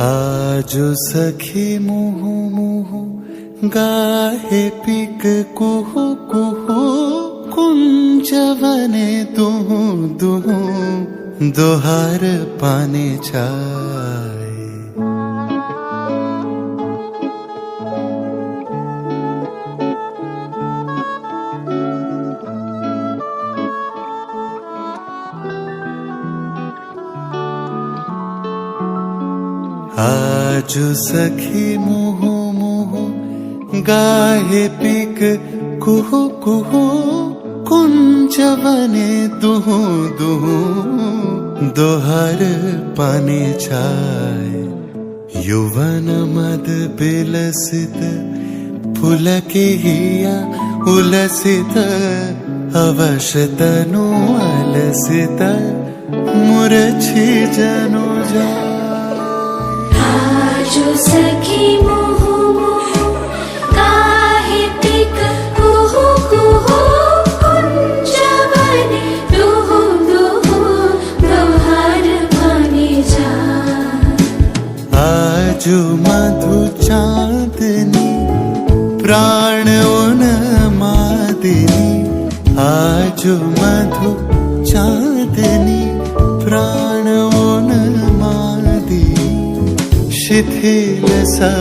आजो सखी मुहु मुहु गाहे पिक कुहु कुहु कुंजवने दुहु दुहु दोहार पाने चाय। आजो सखी मुहु मुहु गाहे पिक कुहु कुहु कुंजवने दुहु दुहु दोहर पाने चाय। युवन मद बिलसित फुलके हिया उलसित अवश तनु अलसित मुरछी जनु जा। आजो सखी मुहु मुहु गाहे पिक कुहु कुहु कुंजवने दुहु दुहु दोहर पाने चाय। आजो मधु चांदनी प्राण उन्मादिनी। आजो मधु चांदनी प्राण उन्मादिनी। शिथिल सा